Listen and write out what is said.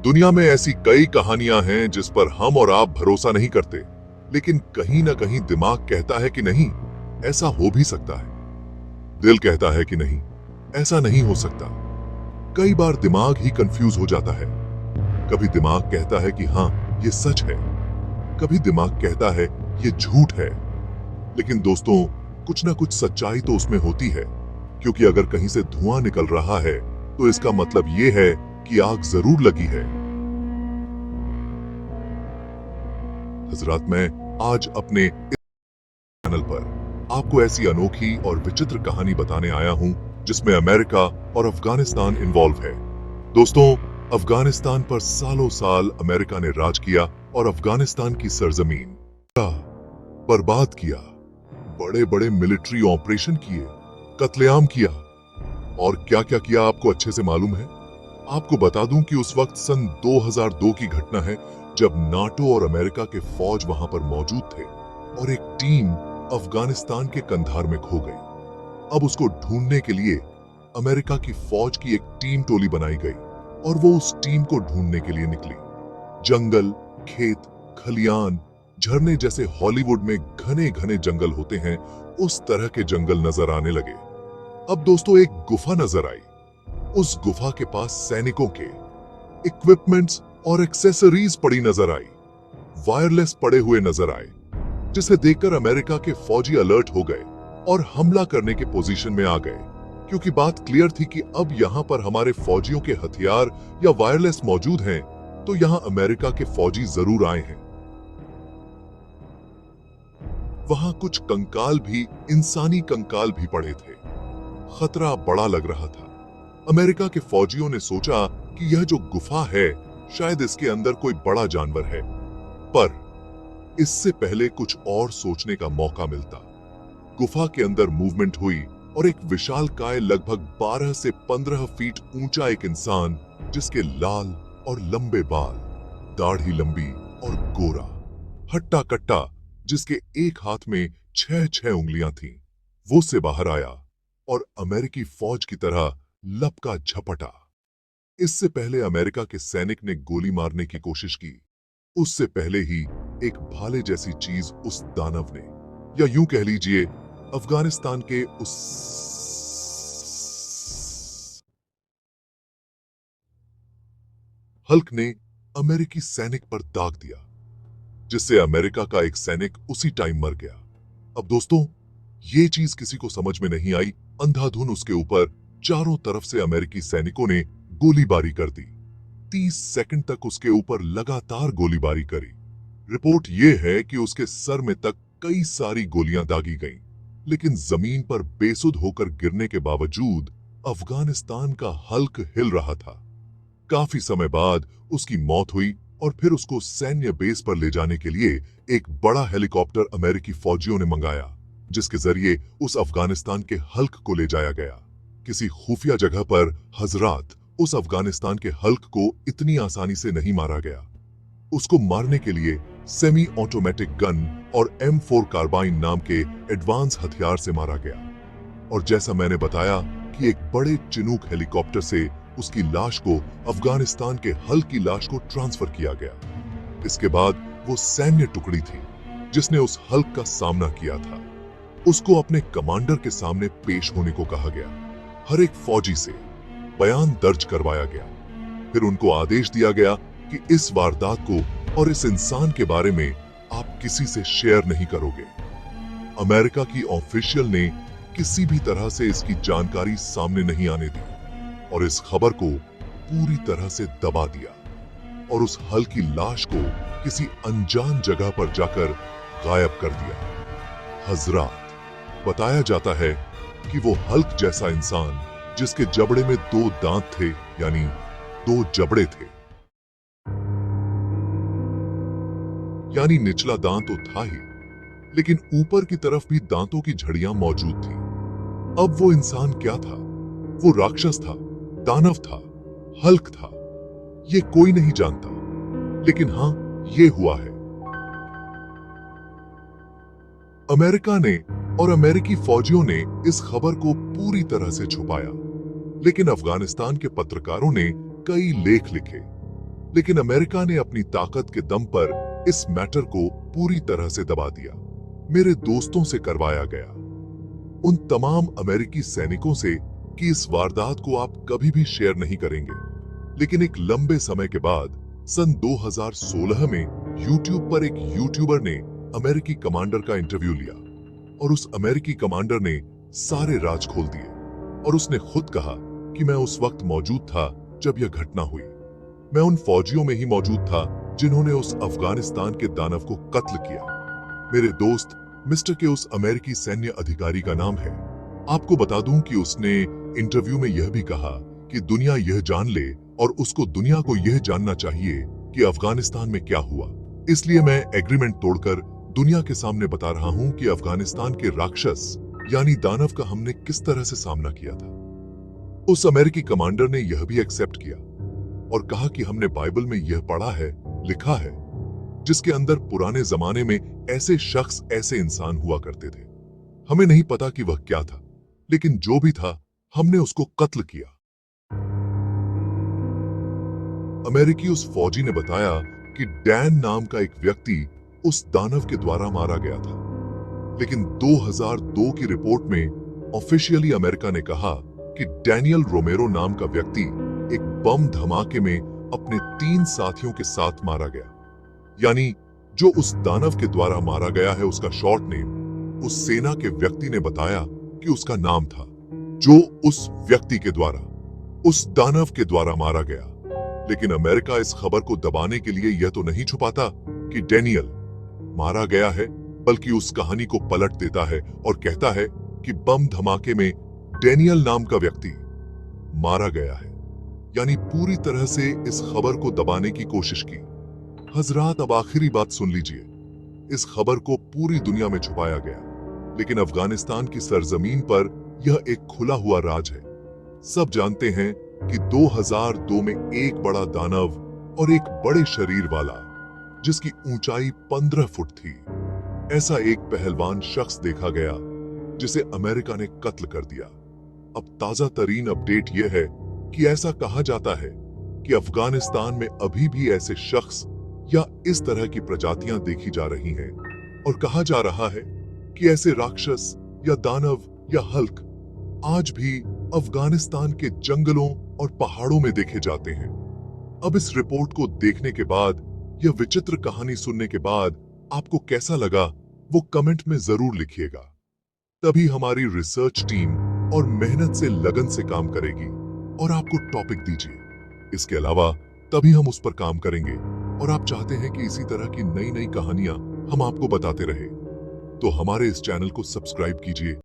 दुनिया में ऐसी कई कहानियां हैं जिस पर हम और आप भरोसा नहीं करते, लेकिन कहीं ना कहीं दिमाग कहता है कि नहीं, ऐसा हो भी सकता है। दिल कहता है कि नहीं, ऐसा नहीं हो सकता। कई बार दिमाग ही कंफ्यूज हो जाता है। कभी दिमाग कहता है कि हाँ, ये सच है, कभी दिमाग कहता है ये झूठ है। लेकिन दोस्तों, कुछ ना कुछ सच्चाई तो उसमें होती है, क्योंकि अगर कहीं से धुआं निकल रहा है तो इसका मतलब ये है कि आग जरूर लगी है। हजरात, मैं आज अपने इस चैनल पर आपको ऐसी अनोखी और विचित्र कहानी बताने आया हूं जिसमें अमेरिका और अफगानिस्तान इन्वॉल्व है। दोस्तों, अफगानिस्तान पर सालों साल अमेरिका ने राज किया और अफगानिस्तान की सरजमीन बर्बाद किया। बड़े बड़े मिलिट्री ऑपरेशन किए, कत्लेआम किया और क्या क्या किया आपको अच्छे से मालूम है। आपको बता दूं कि उस वक्त सन 2002 की घटना है, जब नाटो और अमेरिका के फौज वहां पर मौजूद थे और एक टीम अफगानिस्तान के कंधार में खो गई। अब उसको ढूंढने के लिए अमेरिका की फौज की एक टीम टोली बनाई गई और वो उस टीम को ढूंढने के लिए निकली। जंगल, खेत, खलियान, झरने जैसे हॉलीवुड में घने घने जंगल होते हैं, उस तरह के जंगल नजर आने लगे। अब दोस्तों, एक गुफा नजर आई। उस गुफा के पास सैनिकों के इक्विपमेंट्स और एक्सेसरीज पड़ी नजर आई। वायरलेस पड़े हुए नजर आए, जिसे देखकर अमेरिका के फौजी अलर्ट हो गए और हमला करने के पोजीशन में आ गए, क्योंकि बात क्लियर थी कि अब यहां पर हमारे फौजियों के हथियार या वायरलेस मौजूद हैं, तो यहां अमेरिका के फौजी जरूर आए हैं। वहां कुछ कंकाल भी, इंसानी कंकाल भी पड़े थे। खतरा बड़ा लग रहा था। अमेरिका के फौजियों ने सोचा कि यह जो गुफा है, शायद इसके अंदर कोई बड़ा जानवर है, पर इससे पहले कुछ और सोचने का मौका मिलता। गुफा के अंदर मूवमेंट हुई और एक विशालकाय लगभग 12 से 15 फीट ऊंचा एक इंसान, जिसके लाल और लंबे बाल, दाढ़ी लंबी और गोरा, हट्टा कट्टा, जिसके एक हाथ में 6-6 उंगलियां थीं, वो से बाहर आया और अमेरिकी फौज की तरह लपका झपटा। इससे पहले अमेरिका के सैनिक ने गोली मारने की कोशिश की, उससे पहले ही एक भाले जैसी चीज उस दानव ने, या यूं कह लीजिए अफगानिस्तान के उस हल्क ने अमेरिकी सैनिक पर दाग दिया, जिससे अमेरिका का एक सैनिक उसी टाइम मर गया। अब दोस्तों, ये चीज किसी को समझ में नहीं आई। अंधाधुन उसके ऊपर चारों तरफ से अमेरिकी सैनिकों ने गोलीबारी कर दी। 30 सेकंड तक उसके ऊपर लगातार गोलीबारी करी। रिपोर्ट यह है कि उसके सर में तक कई सारी गोलियां दागी गईं, लेकिन जमीन पर बेसुध होकर गिरने के बावजूद अफगानिस्तान का हल्क हिल रहा था। काफी समय बाद उसकी मौत हुई और फिर उसको सैन्य बेस पर ले जाने के लिए एक बड़ा हेलीकॉप्टर अमेरिकी फौजियों ने मंगाया, जिसके जरिए उस अफगानिस्तान के हल्क को ले जाया गया। किसी खुफिया जगह पर हजरात, उस अफगानिस्तान के हल्क को इतनी आसानी से नहीं मारा गया। उसको मारने के लिए सेमी ऑटोमेटिक गन और M4 कार्बाइन नाम के एडवांस हथियार से मारा गया। और जैसा मैंने बताया कि एक बड़े चिनूक हेलीकॉप्टर से उसकी लाश को अफगानिस्तान के हल्क की लाश को ट्रांसफर किया गया। इसके बाद वो सैन्य टुकड़ी थी जिसने उस हल्क का सामना किया था। उसको अपने कमांडर के सामने पेश होने को कहा गया। हर एक फौजी से बयान दर्ज करवाया गया। फिर उनको आदेश दिया गया कि इस वारदात को और इस इंसान के बारे में आप किसी से शेयर नहीं करोगे। अमेरिका की ऑफिशियल ने किसी भी तरह से इसकी जानकारी सामने नहीं आने दी और इस खबर को पूरी तरह से दबा दिया और उस हल्क की लाश को किसी अनजान जगह पर जाकर गायब कर दिया। हजरात, बताया जाता है कि वो हल्क जैसा इंसान, जिसके जबड़े में 2 दांत थे, यानी 2 जबड़े थे, यानी निचला दांत तो था ही, लेकिन ऊपर की तरफ भी दांतों की झड़ियां मौजूद थी। अब वो इंसान क्या था? वो राक्षस था, दानव था, हल्क था, ये कोई नहीं जानता, लेकिन हां, ये हुआ है। अमेरिका ने और अमेरिकी फौजियों ने इस खबर को पूरी तरह से छुपाया, लेकिन अफगानिस्तान के पत्रकारों ने कई लेख लिखे, लेकिन अमेरिका ने अपनी ताकत के दम पर इस मैटर को पूरी तरह से दबा दिया। मेरे दोस्तों से करवाया गया, उन तमाम अमेरिकी सैनिकों से, कि इस वारदात को आप कभी भी शेयर नहीं करेंगे। लेकिन एक लंबे समय के बाद सन 2016 में YouTube पर एक यूट्यूबर ने अमेरिकी कमांडर का इंटरव्यू लिया और उस अमेरिकी कमांडर ने सारे राज खोल दिए और उसने खुद कहा कि मैं उस वक्त मौजूद था जब यह घटना हुई। मैं उन फौजियों में ही मौजूद था जिन्होंने उस अफगानिस्तान के दानव को कत्ल किया। मेरे दोस्त मिस्टर के उस अमेरिकी सैन्य अधिकारी का नाम है। आपको बता दूं कि उसने इंटरव्यू में यह भी कहा कि दुनिया यह जान ले और उसको दुनिया को यह जानना चाहिए कि अफगानिस्तान में क्या हुआ। इसलिए मैं एग्रीमेंट तोड़कर दुनिया के सामने बता रहा हूं कि अफगानिस्तान के राक्षस यानी दानव का हमने किस तरह से सामना किया था। उस अमेरिकी कमांडर ने यह भी एक्सेप्ट किया और कहा कि हमने बाइबल में यह पढ़ा है, लिखा है, जिसके अंदर पुराने जमाने में ऐसे शख्स, ऐसे इंसान हुआ करते थे। हमें नहीं पता कि वह क्या था, लेकिन जो भी था हमने उसको कत्ल किया। अमेरिकी उस फौजी ने बताया कि डैन नाम का एक व्यक्ति उस दानव के द्वारा मारा गया था। लेकिन 2002 की रिपोर्ट में ऑफिशियली अमेरिका ने कहा कि डैनियल रोमेरो नाम का व्यक्ति एक बम धमाके में अपने 3 साथियों के साथ मारा गया। यानी जो उस दानव के द्वारा मारा गया है उसका शॉर्ट नेम उस सेना के व्यक्ति ने बताया कि उसका नाम था, जो उस व्यक्ति के द्वारा, उस दानव के द्वारा मारा गया। लेकिन अमेरिका इस खबर को दबाने के लिए यह तो नहीं छुपाता कि डैनियल मारा गया है, बल्कि उस कहानी को पलट देता है और कहता है कि बम धमाके में डैनियल नाम का व्यक्ति मारा गया है। यानी पूरी तरह से इस खबर को दबाने की कोशिश की। हजरात, अब आखिरी बात सुन लीजिए। इस खबर को पूरी दुनिया में छुपाया गया, लेकिन अफगानिस्तान की सरजमीन पर यह एक खुला हुआ राज है। सब जानते हैं कि 2002 में एक बड़ा दानव और एक बड़े शरीर वाला, जिसकी ऊंचाई 15 फुट थी, ऐसा एक पहलवान शख्स देखा गया जिसे अमेरिका ने कत्ल कर दिया। अब ताजा तरीन अपडेट यह है कि ऐसा कहा जाता है कि अफगानिस्तान में अभी भी ऐसे शख्स या इस तरह की प्रजातियां देखी जा रही हैं और कहा जा रहा है कि ऐसे राक्षस या दानव या हल्क आज भी अफगानिस्तान के जंगलों और पहाड़ों में देखे जाते हैं। अब इस रिपोर्ट को देखने के बाद, यह विचित्र कहानी सुनने के बाद आपको कैसा लगा वो कमेंट में जरूर लिखिएगा। तभी हमारी रिसर्च टीम और मेहनत से लगन से काम करेगी और आपको टॉपिक दीजिए। इसके अलावा तभी हम उस पर काम करेंगे और आप चाहते हैं कि इसी तरह की नई नई कहानियां हम आपको बताते रहे, तो हमारे इस चैनल को सब्सक्राइब कीजिए